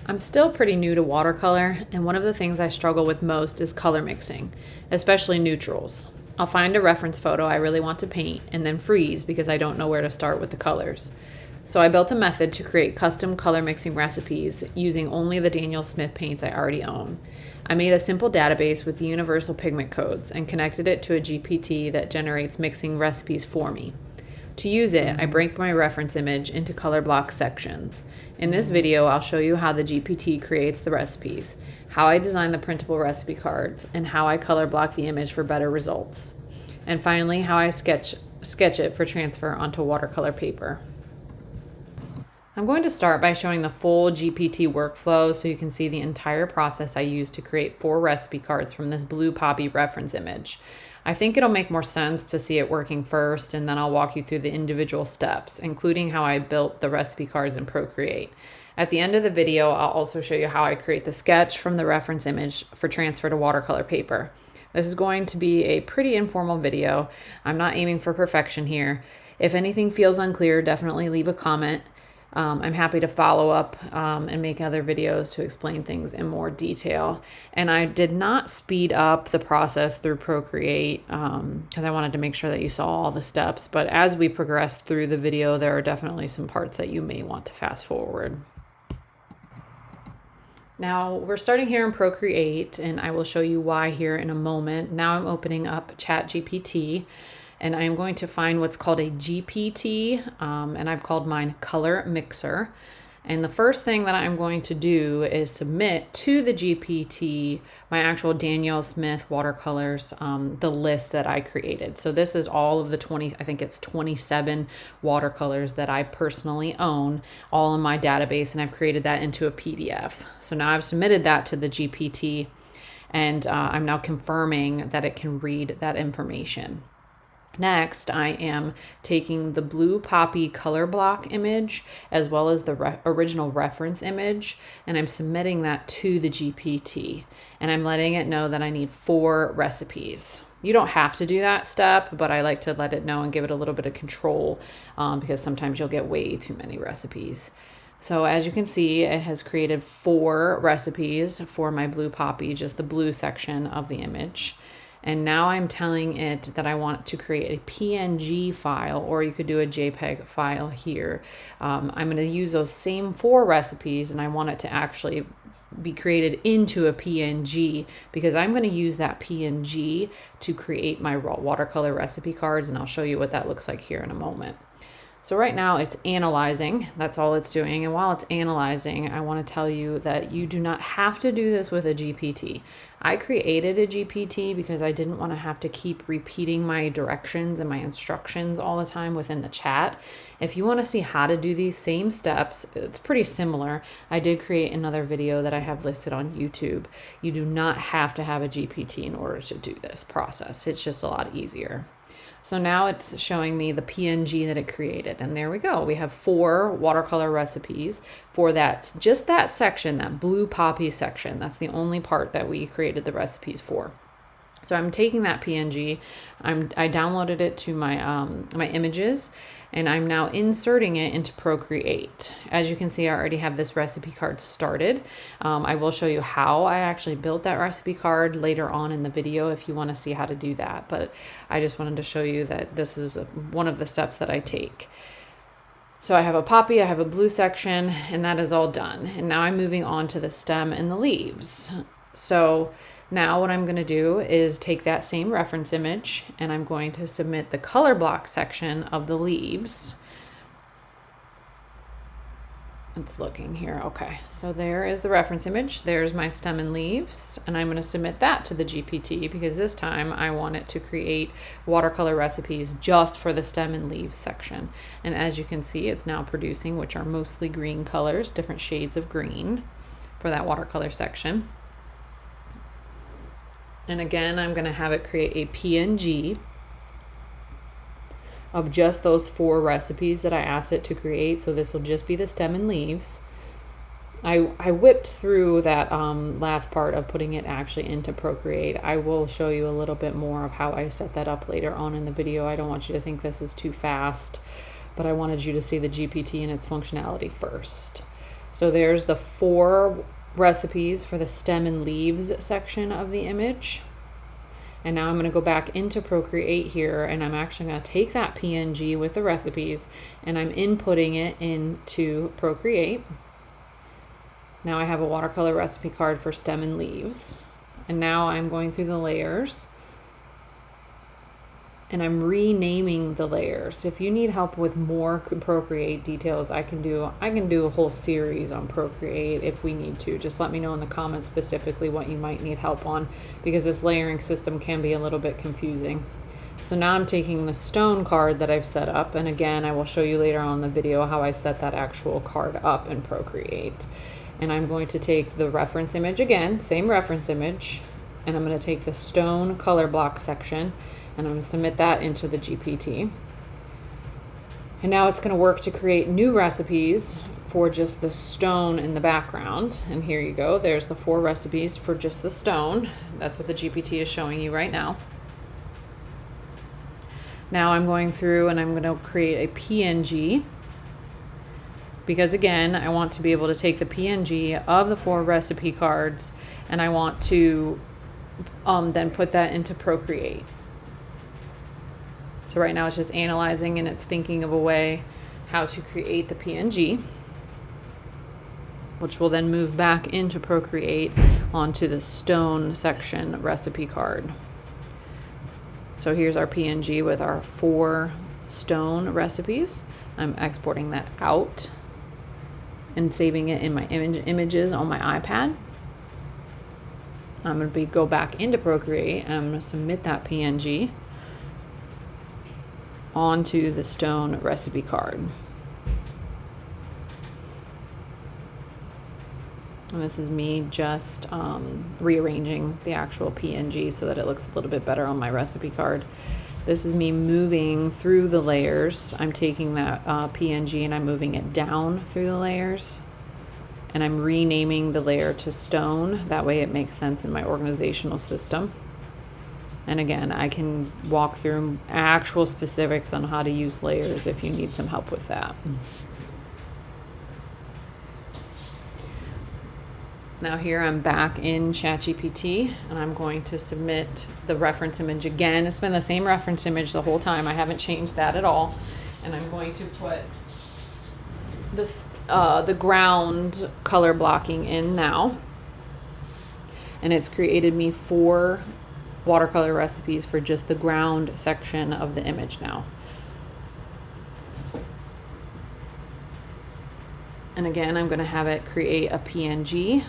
I'm still pretty new to watercolor, and one of the things I struggle with most is color mixing, especially neutrals. I'll find a reference photo I really want to paint and then freeze because I don't know where to start with the colors. So I built a method to create custom color mixing recipes using only the Daniel Smith paints I already own. I made a simple database with the universal pigment codes and connected it to a GPT that generates mixing recipes for me. To use it, I break my reference image into color block sections. In this video, I'll show you how the GPT creates the recipes, how I design the printable recipe cards, and how I color block the image for better results. And finally, how I sketch it for transfer onto watercolor paper. I'm going to start by showing the full GPT workflow so you can see the entire process I used to create 4 recipe cards from this blue poppy reference image. I think it'll make more sense to see it working first, and then I'll walk you through the individual steps, including how I built the recipe cards in Procreate. At the end of the video, I'll also show you how I create the sketch from the reference image for transfer to watercolor paper. This is going to be a pretty informal video. I'm not aiming for perfection here. If anything feels unclear, definitely leave a comment. I'm happy to follow up and make other videos to explain things in more detail. And I did not speed up the process through Procreate because I wanted to make sure that you saw all the steps. But as we progress through the video, there are definitely some parts that you may want to fast forward. Now we're starting here in Procreate, and I will show you why here in a moment. Now I'm opening up ChatGPT. And I am going to find what's called a GPT, and I've called mine Color Mixer. And the first thing that I'm going to do is submit to the GPT my actual Daniel Smith watercolors, the list that I created. So this is all of the 27 watercolors that I personally own, all in my database, and I've created that into a PDF. So now I've submitted that to the GPT, and I'm now confirming that it can read that information. Next, I am taking the blue poppy color block image as well as the original reference image, and I'm submitting that to the GPT, and I'm letting it know that I need 4 recipes. You don't have to do that step, but I like to let it know and give it a little bit of control because sometimes you'll get way too many recipes. So as you can see, it has created 4 recipes for my blue poppy, just the blue section of the image. And now I'm telling it that I want to create a PNG file, or you could do a JPEG file here. I'm going to use those same 4 recipes, and I want it to actually be created into a PNG because I'm going to use that PNG to create my raw watercolor recipe cards, and I'll show you what that looks like here in a moment. So right now it's analyzing, that's all it's doing. And while it's analyzing, I want to tell you that you do not have to do this with a GPT. I created a GPT because I didn't want to have to keep repeating my directions and my instructions all the time within the chat. If you want to see how to do these same steps, it's pretty similar. I did create another video that I have listed on YouTube. You do not have to have a GPT in order to do this process. It's just a lot easier. So now it's showing me the PNG that it created. And there we go. We have 4 watercolor recipes for just that section, that blue poppy section. That's the only part that we created the recipes for. So I'm taking that PNG, I downloaded it to my my images, and I'm now inserting it into Procreate. As you can see, I already have this recipe card started. I will show you how I actually built that recipe card later on in the video if you want to see how to do that. But I just wanted to show you that this is one of the steps that I take. So I have a poppy, I have a blue section, and that is all done. And now I'm moving on to the stem and the leaves. So now what I'm going to do is take that same reference image, and I'm going to submit the color block section of the leaves. It's looking here. Okay, so there is the reference image. There's my stem and leaves, and I'm going to submit that to the GPT because this time I want it to create watercolor recipes just for the stem and leaves section. And as you can see, it's now producing, which are mostly green colors, different shades of green for that watercolor section. And again, I'm going to have it create a PNG of just those 4 recipes that I asked it to create. So this will just be the stem and leaves. I whipped through that last part of putting it actually into Procreate. I will show you a little bit more of how I set that up later on in the video. I don't want you to think this is too fast, but I wanted you to see the GPT and its functionality first. So there's the 4 recipes for the stem and leaves section of the image. And now I'm going to go back into Procreate here, and I'm actually going to take that PNG with the recipes and I'm inputting it into Procreate. Now I have a watercolor recipe card for stem and leaves. And now I'm going through the layers and I'm renaming the layers. If you need help with more Procreate details, I can do a whole series on Procreate if we need to. Just let me know in the comments specifically what you might need help on, because this layering system can be a little bit confusing. So now I'm taking the stone card that I've set up, and again, I will show you later on in the video how I set that actual card up in Procreate. And I'm going to take the reference image again, same reference image, and I'm going to take the stone color block section and I'm going to submit that into the GPT. And now it's going to work to create new recipes for just the stone in the background. And here you go. There's the 4 recipes for just the stone. That's what the GPT is showing you right now. Now I'm going through and I'm going to create a PNG, because again, I want to be able to take the PNG of the 4 recipe cards and I want to then put that into Procreate. So right now it's just analyzing and it's thinking of a way how to create the PNG, which will then move back into Procreate onto the stone section recipe card. So here's our PNG with our 4 stone recipes. I'm exporting that out and saving it in my images on my iPad. I'm going to go back into Procreate and I'm going to submit that PNG onto the stone recipe card. And this is me just rearranging the actual PNG so that it looks a little bit better on my recipe card. This is me moving through the layers. I'm taking that PNG and I'm moving it down through the layers. And I'm renaming the layer to stone. That way it makes sense in my organizational system. And again, I can walk through actual specifics on how to use layers if you need some help with that. Now here I'm back in ChatGPT and I'm going to submit the reference image again. It's been the same reference image the whole time. I haven't changed that at all. And I'm going to put this the ground color blocking in now. And it's created me 4 watercolor recipes for just the ground section of the image now. And again, I'm going to have it create a PNG,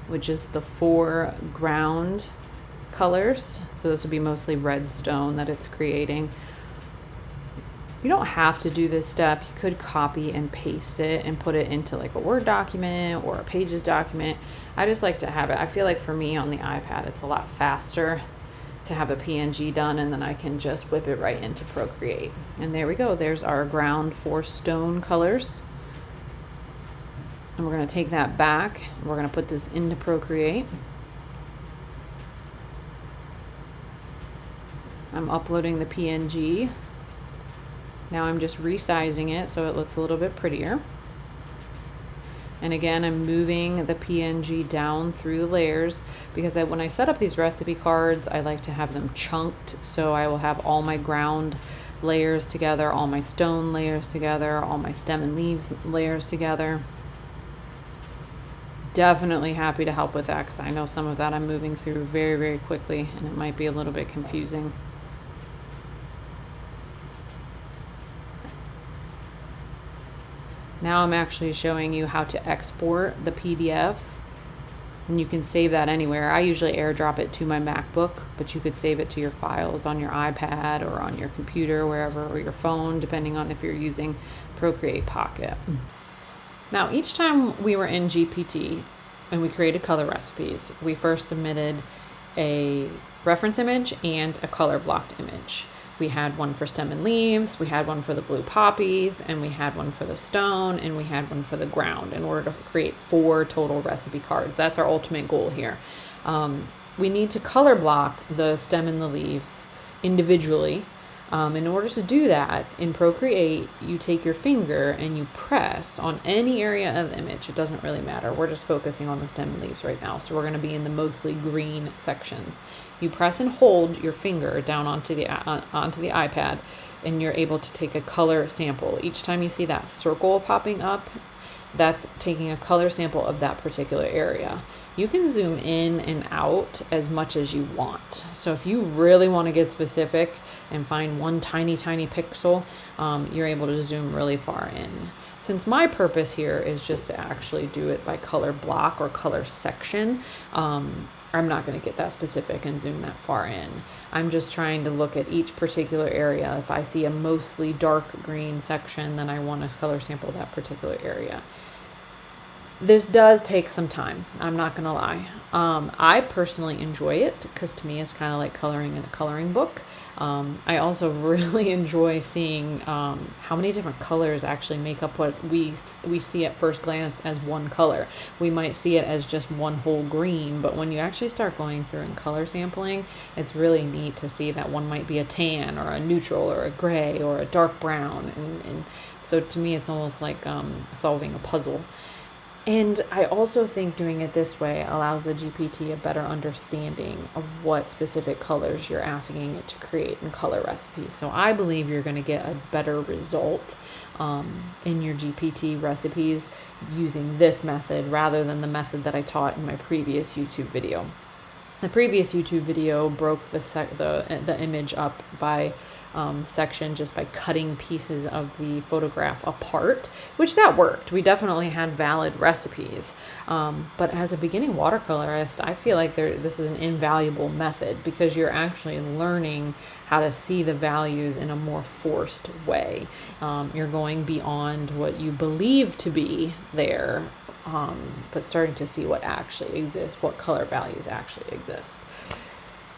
which is the 4 ground colors. So this will be mostly red stone that it's creating. You don't have to do this step. You could copy and paste it and put it into like a Word document or a Pages document. I just like to have it. I feel like for me on the iPad, it's a lot faster to have a PNG done, and then I can just whip it right into Procreate. And there we go. There's our ground 4 stone colors. And we're going to take that back. We're going to put this into Procreate. I'm uploading the PNG. Now I'm just resizing it so it looks a little bit prettier. And again, I'm moving the PNG down through the layers because when I set up these recipe cards, I like to have them chunked. So I will have all my ground layers together, all my stone layers together, all my stem and leaves layers together. Definitely happy to help with that because I know some of that I'm moving through very, very quickly and it might be a little bit confusing. Now I'm actually showing you how to export the PDF, and you can save that anywhere. I usually airdrop it to my MacBook, but you could save it to your files on your iPad or on your computer, wherever, or your phone, depending on if you're using Procreate Pocket. Now, each time we were in GPT and we created color recipes, we first submitted a reference image and a color blocked image. We had one for stem and leaves, we had one for the blue poppies, and we had one for the stone, and we had one for the ground in order to create 4 total recipe cards. That's our ultimate goal here. We need to color block the stem and the leaves individually In order to do that, in Procreate, you take your finger and you press on any area of the image. It doesn't really matter. We're just focusing on the stem and leaves right now. So we're going to be in the mostly green sections. You press and hold your finger down onto the iPad, and you're able to take a color sample. Each time you see that circle popping up, that's taking a color sample of that particular area. You can zoom in and out as much as you want. So if you really want to get specific and find one tiny pixel, you're able to zoom really far in. Since my purpose here is just to actually do it by color block or color section, I'm not going to get that specific and zoom that far in. I'm just trying to look at each particular area. If I see a mostly dark green section, then I want to color sample that particular area. This does take some time. I'm not going to lie. I personally enjoy it because to me it's kind of like coloring in a coloring book. I also really enjoy seeing how many different colors actually make up what we see at first glance as one color. We might see it as just one whole green, but when you actually start going through and color sampling, it's really neat to see that one might be a tan or a neutral or a gray or a dark brown. And so to me, it's almost like solving a puzzle. And I also think doing it this way allows the GPT a better understanding of what specific colors you're asking it to create in color recipes. So I believe you're going to get a better result in your GPT recipes using this method rather than the method that I taught in my previous YouTube video. The previous YouTube video broke the image up by section just by cutting pieces of the photograph apart, which that worked. We definitely had valid recipes. But as a beginning watercolorist, I feel like this is an invaluable method because you're actually learning how to see the values in a more forced way. You're going beyond what you believe to be there, but starting to see what actually exists, what color values actually exist.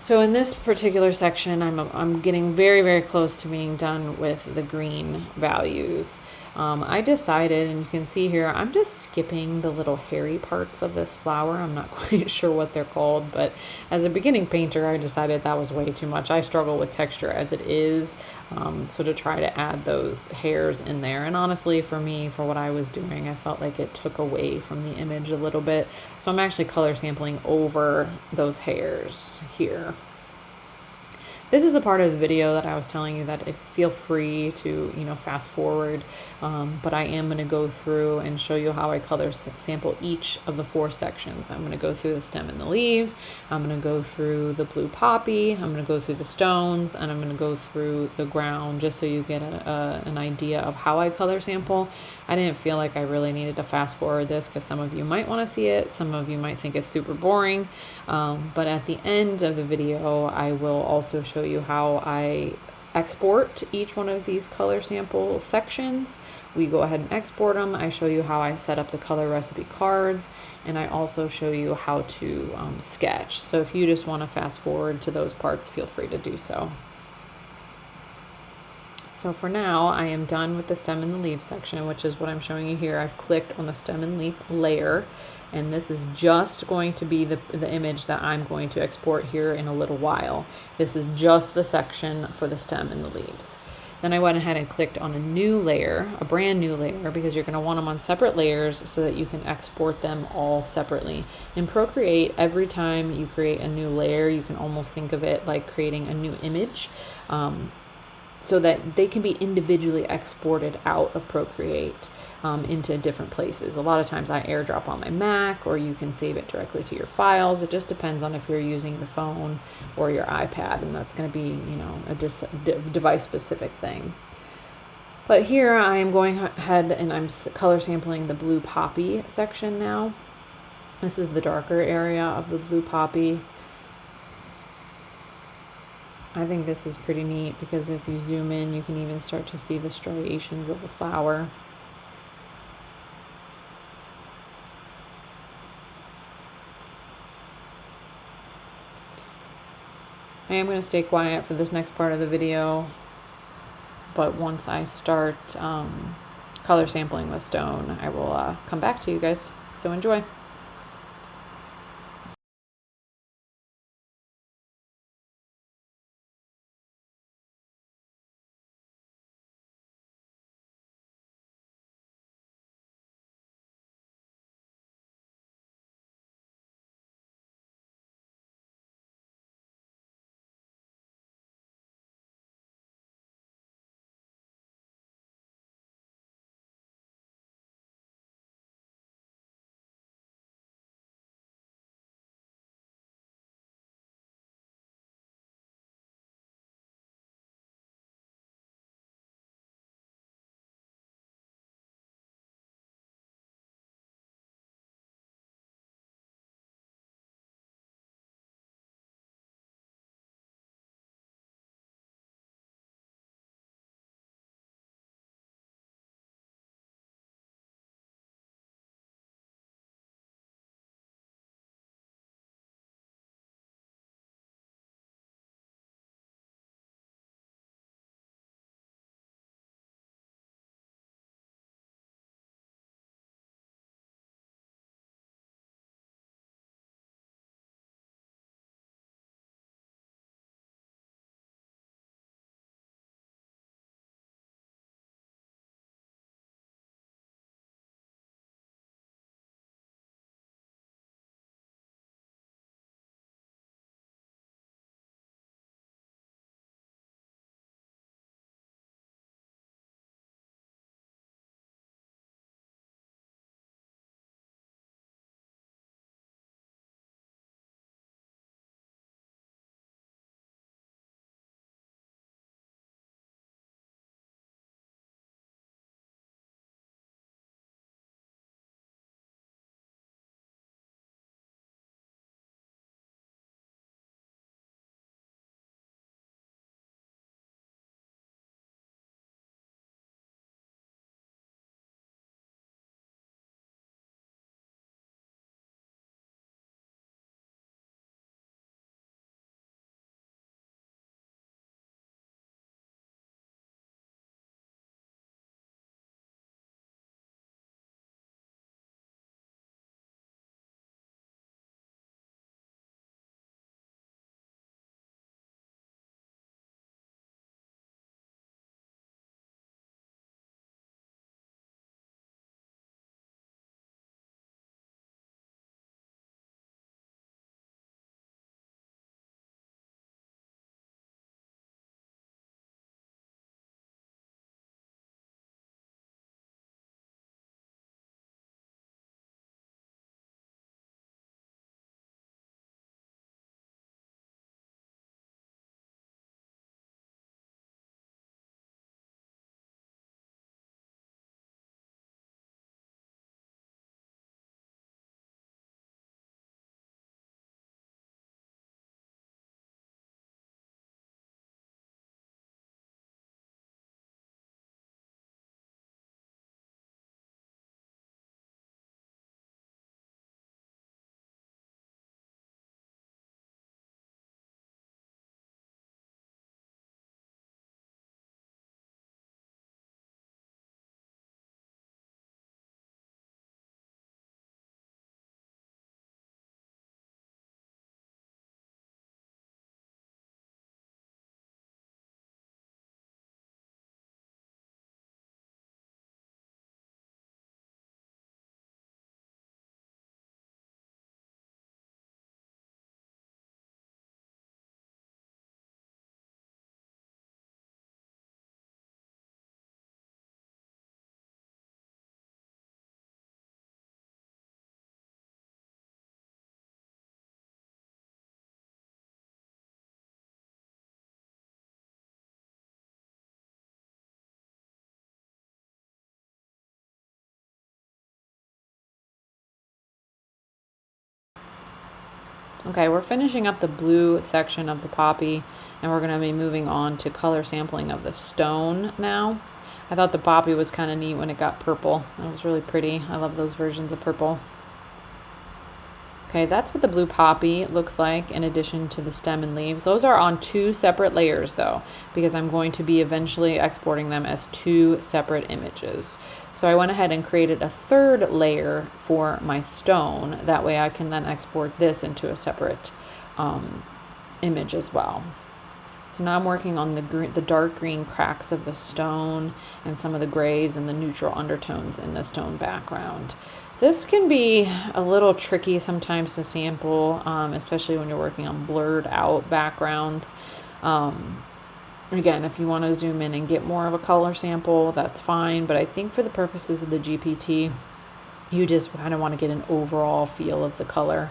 So in this particular section, I'm getting very close to being done with the green values. I decided, and you can see here, I'm just skipping the little hairy parts of this flower. I'm not quite sure what they're called, but as a beginning painter, I decided that was way too much. I struggle with texture as it is, so to try to add those hairs in there. And honestly, for me, for what I was doing, I felt like it took away from the image a little bit. So I'm actually color sampling over those hairs here. This is a part of the video that I was telling you that feel free to, fast forward, but I am going to go through and show you how I color sample each of the 4 sections. I'm going to go through the stem and the leaves, I'm going to go through the blue poppy, I'm going to go through the stones, and I'm going to go through the ground just so you get an idea of how I color sample. I didn't feel like I really needed to fast forward this because some of you might want to see it, some of you might think it's super boring, but at the end of the video, I will also show you how I export each one of these color sample sections. We go ahead and export them. I show you how I set up the color recipe cards, and I also show you how to sketch. So if you just want to fast forward to those parts, feel free to do so. So for now, I am done with the stem and the leaf section, which is what I'm showing you here. I've clicked on the stem and leaf layer, and this is just going to be the image that I'm going to export here in a little while. This is just the section for the stem and the leaves. Then I went ahead and clicked on a new layer, a brand new layer, because you're going to want them on separate layers so that you can export them all separately. In Procreate, every time you create a new layer, you can almost think of it like creating a new image. So that they can be individually exported out of Procreate into different places. A lot of times I airdrop on my Mac, or you can save it directly to your files. It just depends on if you're using your phone or your iPad, and that's going to be, a device-specific thing. But here I am going ahead and I'm color sampling the blue poppy section now. This is the darker area of the blue poppy. I think this is pretty neat because if you zoom in, you can even start to see the striations of the flower. I am going to stay quiet for this next part of the video, but once I start color sampling with stone, I will come back to you guys. So enjoy. Okay, we're finishing up the blue section of the poppy, and we're going to be moving on to color sampling of the stone now. I thought the poppy was kind of neat when it got purple. It was really pretty. I love those versions of purple. Okay, that's what the blue poppy looks like in addition to the stem and leaves. Those are on 2 separate layers though, because I'm going to be eventually exporting them as 2 separate images. So I went ahead and created a 3rd layer for my stone. That way I can then export this into a separate image as well. So now I'm working on the dark green cracks of the stone and some of the grays and the neutral undertones in the stone background. This can be a little tricky sometimes to sample, especially when you're working on blurred out backgrounds. Again, if you want to zoom in and get more of a color sample, that's fine. But I think for the purposes of the GPT, you just kind of want to get an overall feel of the color,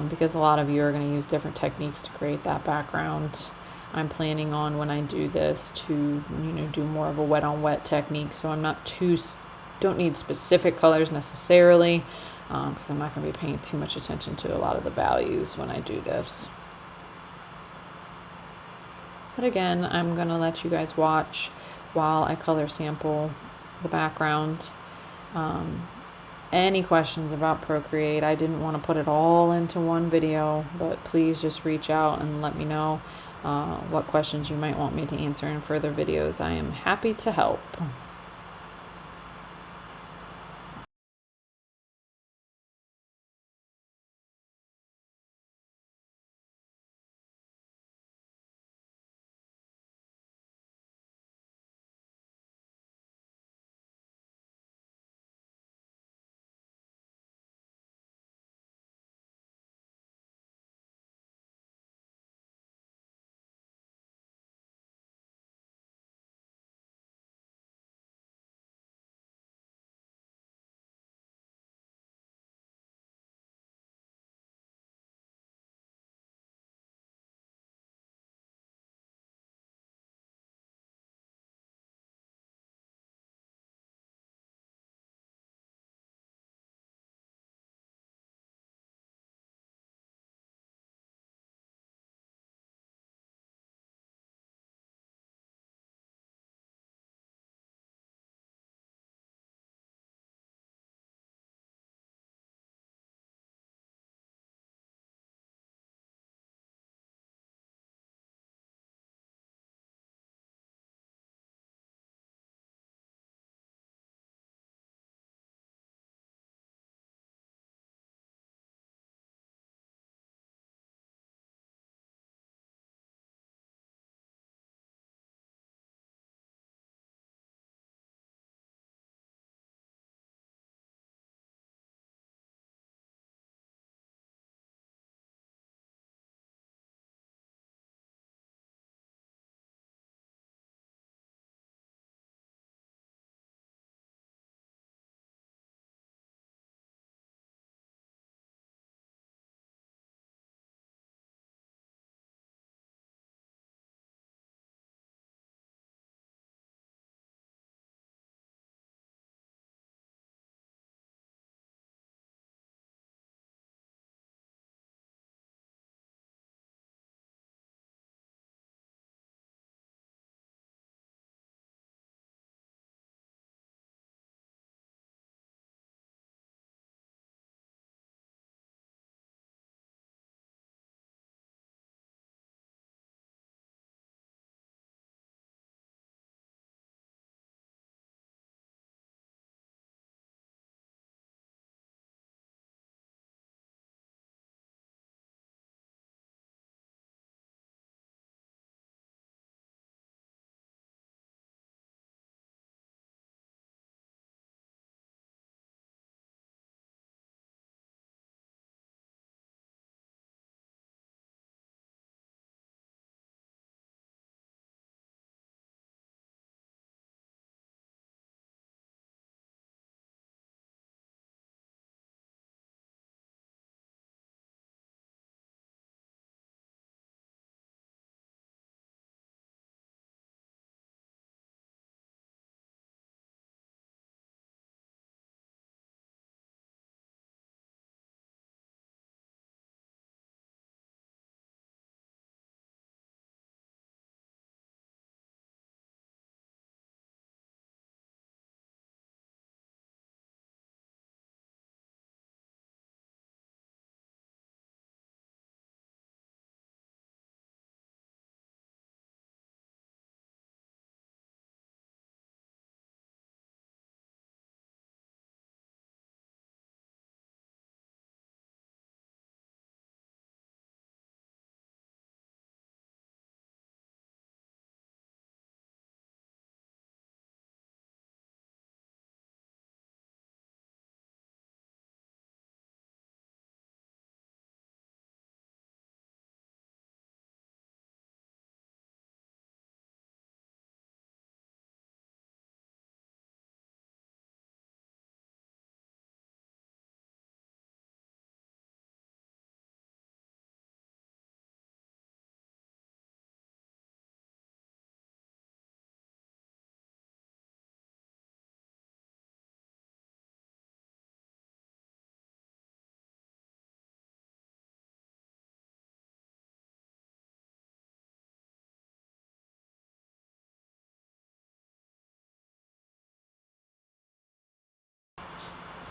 because a lot of you are going to use different techniques to create that background. I'm planning on, when I do this, to do more of a wet on wet technique, so I'm not don't need specific colors necessarily, because I'm not going to be paying too much attention to a lot of the values when I do this. But again, I'm going to let you guys watch while I color sample the background. Any questions about Procreate? I didn't want to put it all into one video, but please just reach out and let me know what questions you might want me to answer in further videos. I am happy to help.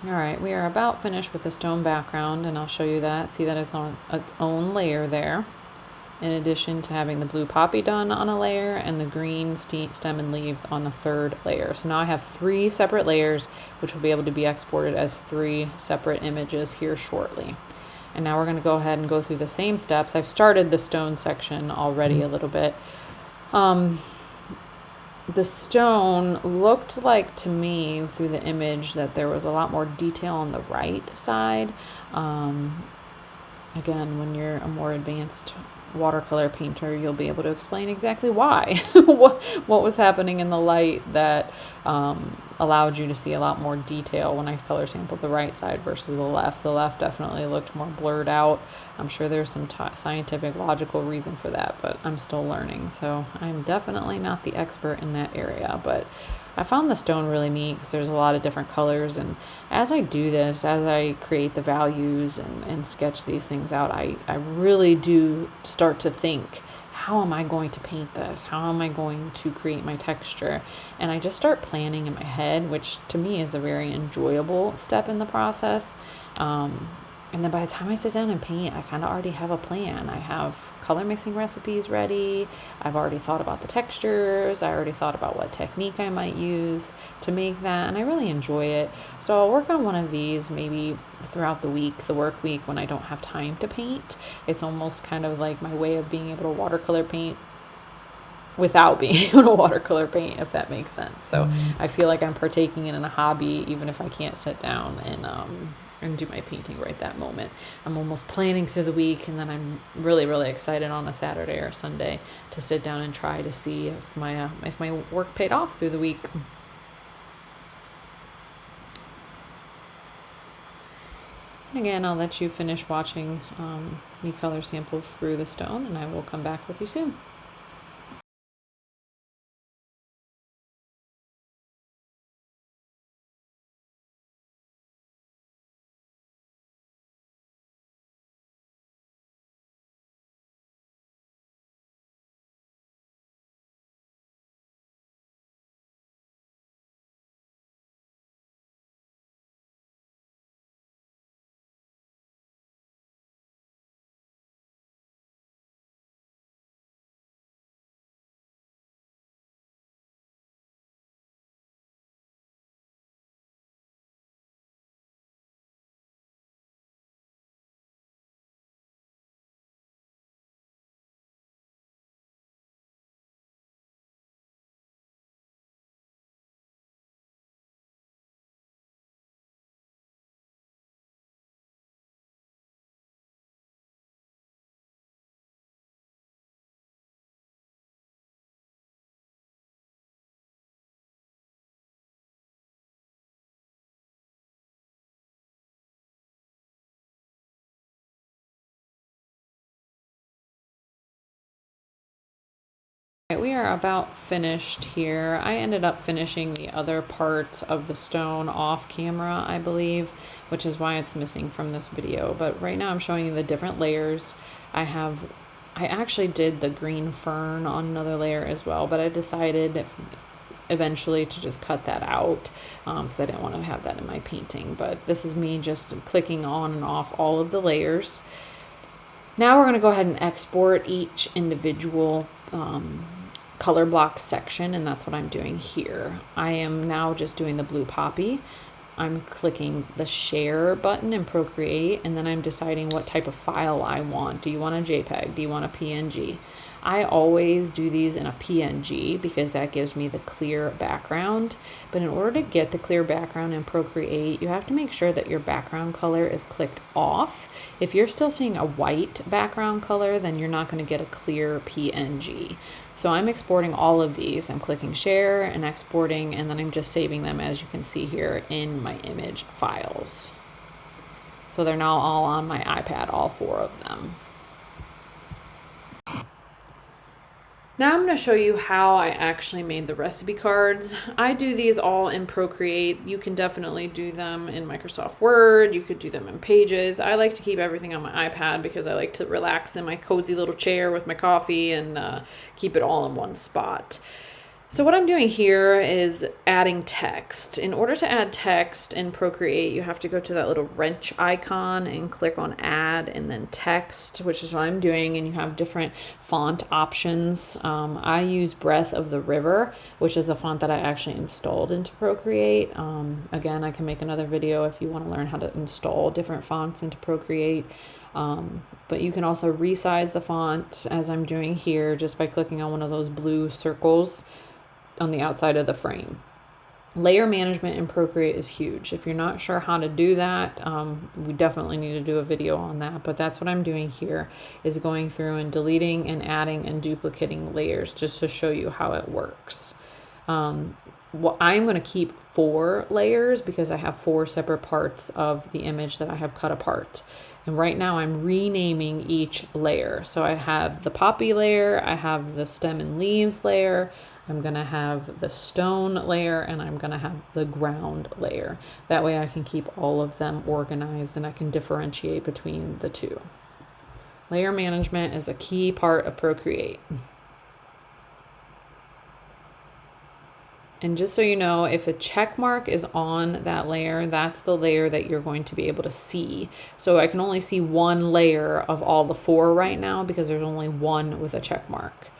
All right, we are about finished with the stone background, and I'll show you that. See that it's on its own layer there, in addition to having the blue poppy done on a layer and the green stem and leaves on the third layer. So now I have 3 separate layers, which will be able to be exported as 3 separate images here shortly. And now we're going to go ahead and go through the same steps. I've started the stone section already a little bit. The stone looked like to me through the image that there was a lot more detail on the right side. Again, when you're a more advanced watercolor painter, you'll be able to explain exactly why, what was happening in the light that allowed you to see a lot more detail when I color sampled the right side versus the left. The left definitely looked more blurred out. I'm sure there's some scientific, logical reason for that, but I'm still learning. So I'm definitely not the expert in that area, but I found the stone really neat because there's a lot of different colors. And as I do this, as I create the values and sketch these things out, I really do start to think, how am I going to paint this? How am I going to create my texture? And I just start planning in my head, which to me is the very enjoyable step in the process. And then by the time I sit down and paint, I kind of already have a plan. I have color mixing recipes ready. I've already thought about the textures. I already thought about what technique I might use to make that. And I really enjoy it. So I'll work on one of these maybe throughout the week, the work week, when I don't have time to paint. It's almost kind of like my way of being able to watercolor paint without being able to watercolor paint, if that makes sense. So I feel like I'm partaking in a hobby, even if I can't sit down and do my painting right that moment. I'm almost planning through the week, and then I'm really, really excited on a Saturday or Sunday to sit down and try to see if my work paid off through the week. And again, I'll let you finish watching me color sample through the stone, and I will come back with you soon. We are about finished here. I ended up finishing the other part of the stone off camera, I believe, which is why it's missing from this video. But right now I'm showing you the different layers. I actually did the green fern on another layer as well, but I decided eventually to just cut that out because I didn't want to have that in my painting. But this is me just clicking on and off all of the layers. Now we're going to go ahead and export each individual color block section, and that's what I'm doing here. I am now just doing the blue poppy. I'm clicking the share button in Procreate, and then I'm deciding what type of file I want. Do you want a JPEG? Do you want a PNG? I always do these in a PNG because that gives me the clear background. But in order to get the clear background in Procreate, you have to make sure that your background color is clicked off. If you're still seeing a white background color, then you're not going to get a clear PNG. So I'm exporting all of these. I'm clicking share and exporting, and then I'm just saving them, as you can see here, in my image files. So they're now all on my iPad, all 4 of them. Now I'm going to show you how I actually made the recipe cards. I do these all in Procreate. You can definitely do them in Microsoft Word. You could do them in Pages. I like to keep everything on my iPad because I like to relax in my cozy little chair with my coffee and keep it all in one spot. So what I'm doing here is adding text. In order to add text in Procreate, you have to go to that little wrench icon and click on add and then text, which is what I'm doing. And you have different font options. I use Breath of the River, which is a font that I actually installed into Procreate. Again, I can make another video if you want to learn how to install different fonts into Procreate. But you can also resize the font as I'm doing here just by clicking on one of those blue circles on the outside of the frame. Layer management in Procreate is huge. If you're not sure how to do that, we definitely need to do a video on that. But that's what I'm doing here, is going through and deleting and adding and duplicating layers just to show you how it works. Well, I'm going to keep 4 layers because I have 4 separate parts of the image that I have cut apart. And right now I'm renaming each layer. So I have the poppy layer, I have the stem and leaves layer, I'm going to have the stone layer, and I'm going to have the ground layer. That way I can keep all of them organized and I can differentiate between the two. Layer management is a key part of Procreate. And just so you know, if a check mark is on that layer, that's the layer that you're going to be able to see. So I can only see 1 layer of all the 4 right now because there's only 1 with a check mark.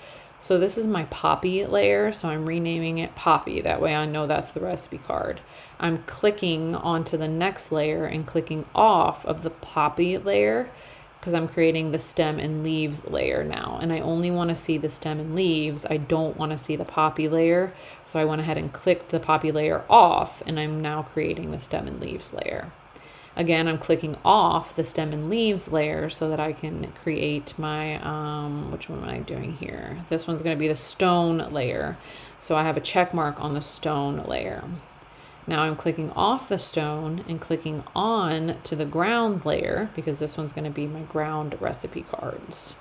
So this is my poppy layer, so I'm renaming it poppy. That way I know that's the recipe card. I'm clicking onto the next layer and clicking off of the poppy layer because I'm creating the stem and leaves layer now. And I only want to see the stem and leaves. I don't want to see the poppy layer. So I went ahead and clicked the poppy layer off, and I'm now creating the stem and leaves layer. Again, I'm clicking off the stem and leaves layer so that I can create my, which one am I doing here? This one's going to be the stone layer. So I have a check mark on the stone layer. Now I'm clicking off the stone and clicking on to the ground layer because this one's going to be my ground recipe cards.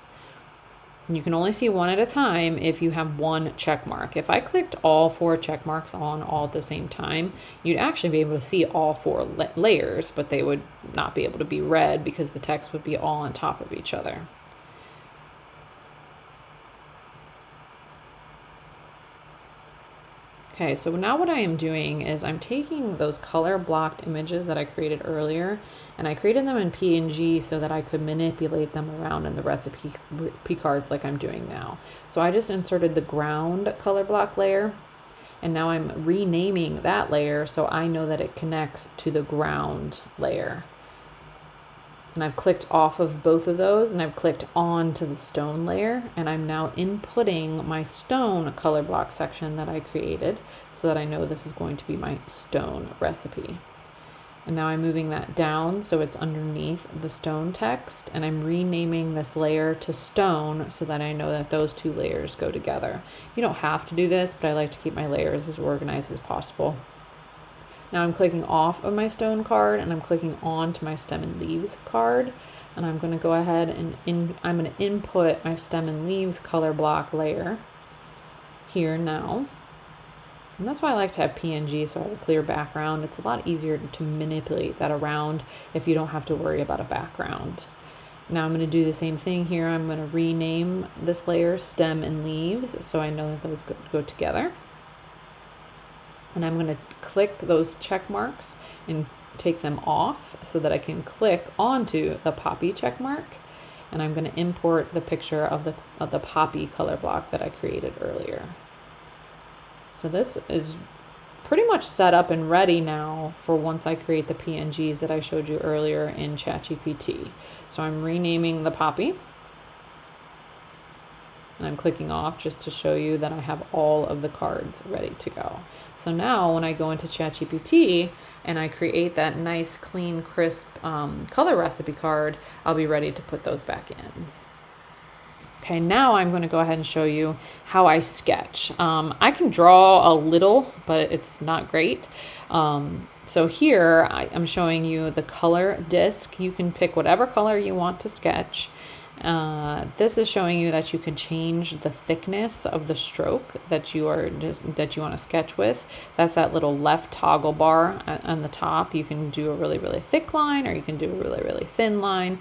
And you can only see 1 at a time if you have 1 check mark. If I clicked all 4 check marks on all at the same time, you'd actually be able to see all 4 layers, but they would not be able to be read because the text would be all on top of each other. Okay, so now what I am doing is I'm taking those color blocked images that I created earlier, and I created them in PNG so that I could manipulate them around in the recipe cards like I'm doing now. So I just inserted the ground color block layer, and now I'm renaming that layer so I know that it connects to the ground layer. And I've clicked off of both of those, and I've clicked on to the stone layer, and I'm now inputting my stone color block section that I created so that I know this is going to be my stone recipe. And now I'm moving that down so it's underneath the stone text, and I'm renaming this layer to stone so that I know that those 2 layers go together. You don't have to do this, but I like to keep my layers as organized as possible. Now I'm clicking off of my stone card, and I'm clicking on to my stem and leaves card, and I'm going to go ahead and I'm going to input my stem and leaves color block layer here now. And that's why I like to have PNG, so I have a clear background. It's a lot easier to manipulate that around if you don't have to worry about a background. Now I'm going to do the same thing here. I'm going to rename this layer stem and leaves so I know that those go together. And I'm going to click those check marks and take them off so that I can click onto the poppy check mark. And I'm going to import the picture of the poppy color block that I created earlier. So this is pretty much set up and ready now for once I create the PNGs that I showed you earlier in ChatGPT. So I'm renaming the poppy. And I'm clicking off just to show you that I have all of the cards ready to go. So now when I go into ChatGPT and I create that nice, clean, crisp color recipe card, I'll be ready to put those back in. Okay, now I'm going to go ahead and show you how I sketch. I can draw a little, but it's not great. So here I'm showing you the color disc. You can pick whatever color you want to sketch. This is showing you that you can change the thickness of the stroke that you want to sketch with. That's that little left toggle bar on the top. You can do a really, really thick line, or you can do a really, really thin line.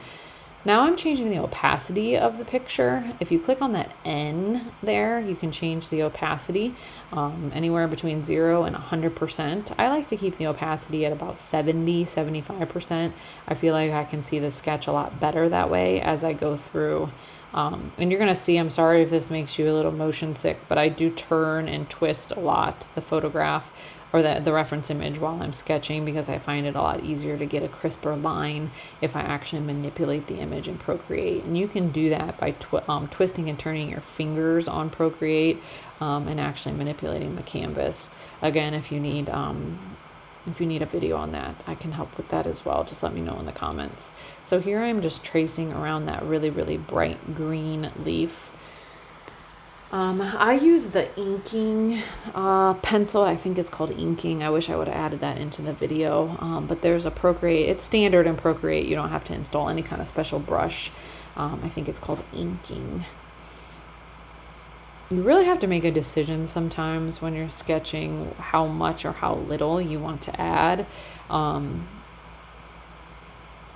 Now I'm changing the opacity of the picture. If you click on that N there, you can change the opacity anywhere between 0 and 100%. I like to keep the opacity at about 75%. I feel like I can see the sketch a lot better that way as I go through. And you're going to see, I'm sorry if this makes you a little motion sick, but I do turn and twist a lot the photograph or the reference image while I'm sketching, because I find it a lot easier to get a crisper line if I actually manipulate the image in Procreate. And you can do that by twisting and turning your fingers on Procreate and actually manipulating the canvas. Again, if you need a video on that, I can help with that as well. Just let me know in the comments. So here I'm just tracing around that really, really bright green leaf. I use the inking pencil. I think it's called inking. I wish I would have added that into the video. But there's a Procreate. It's standard in Procreate. You don't have to install any kind of special brush. I think it's called inking. You really have to make a decision sometimes when you're sketching how much or how little you want to add.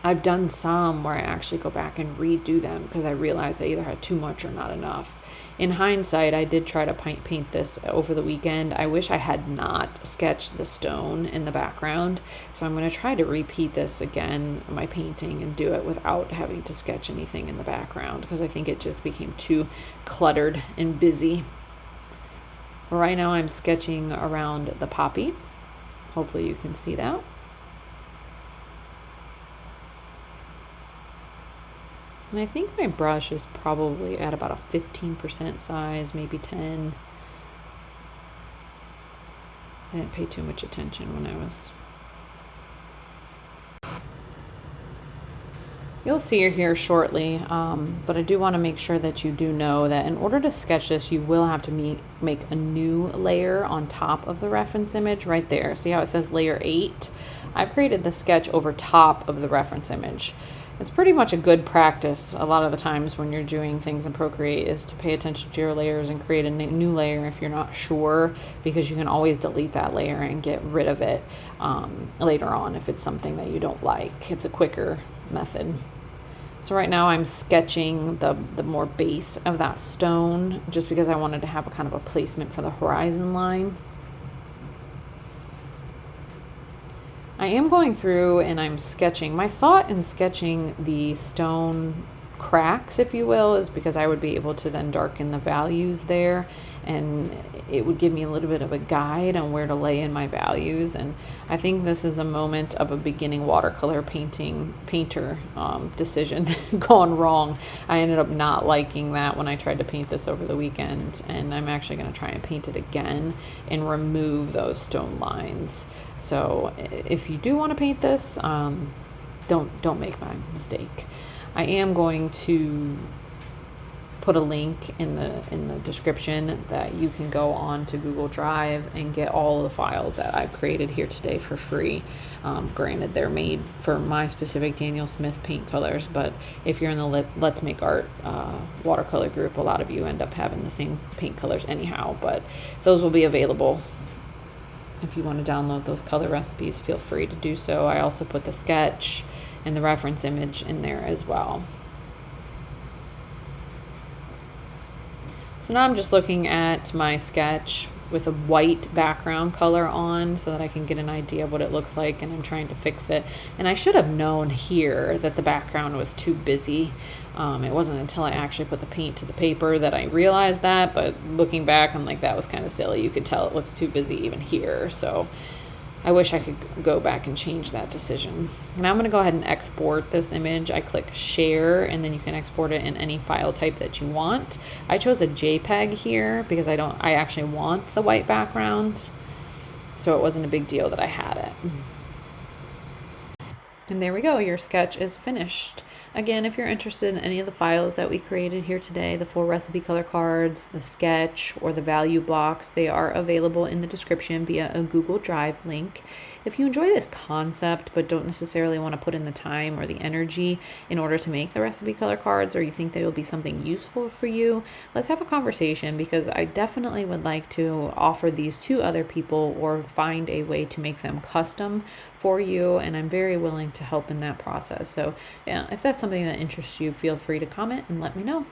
I've done some where I actually go back and redo them because I realized I either had too much or not enough. In hindsight, I did try to paint this over the weekend. I wish I had not sketched the stone in the background. So I'm going to try to repeat this again, my painting, and do it without having to sketch anything in the background, because I think it just became too cluttered and busy. Right now I'm sketching around the poppy. Hopefully you can see that. And I think my brush is probably at about a 15% size, maybe 10. I didn't pay too much attention when I was. You'll see her here shortly, but I do want to make sure that you do know that in order to sketch this, you will have to make a new layer on top of the reference image right there. See how it says layer 8? I've created the sketch over top of the reference image. It's pretty much a good practice a lot of the times when you're doing things in Procreate is to pay attention to your layers and create a new layer if you're not sure, because you can always delete that layer and get rid of it later on if it's something that you don't like. It's a quicker method. So right now I'm sketching the more base of that stone just because I wanted to have a kind of a placement for the horizon line. I am going through and I'm sketching. My thought in sketching the stone cracks, if you will, is because I would be able to then darken the values there, and it would give me a little bit of a guide on where to lay in my values. And I think this is a moment of a beginning watercolor painter decision gone wrong. I ended up not liking that when I tried to paint this over the weekend, and I'm actually going to try and paint it again and remove those stone lines. So if you do want to paint this, don't make my mistake. I am going to put a link in the description that you can go on to Google Drive and get all of the files that I've created here today for free. Granted, they're made for my specific Daniel Smith paint colors, but if you're in the Let's Make Art watercolor group, a lot of you end up having the same paint colors anyhow, but those will be available. If you want to download those color recipes, feel free to do so. I also put the sketch and the reference image in there as well. So now I'm just looking at my sketch with a white background color on so that I can get an idea of what it looks like, and I'm trying to fix it. And I should have known here that the background was too busy. It wasn't until I actually put the paint to the paper that I realized that, but looking back, I'm like, that was kind of silly. You could tell it looks too busy even here. So I wish I could go back and change that decision. Now I'm going to go ahead and export this image. I click share, and then you can export it in any file type that you want. I chose a JPEG here because I actually want the white background, so it wasn't a big deal that I had it. And there we go, your sketch is finished. Again, if you're interested in any of the files that we created here today, the full recipe color cards, the sketch, or the value blocks, they are available in the description via a Google Drive link. If you enjoy this concept but don't necessarily want to put in the time or the energy in order to make the recipe color cards, or you think they will be something useful for you, let's have a conversation, because I definitely would like to offer these to other people or find a way to make them custom for you, and I'm very willing to help in that process. So yeah, if that's something that interests you, feel free to comment and let me know.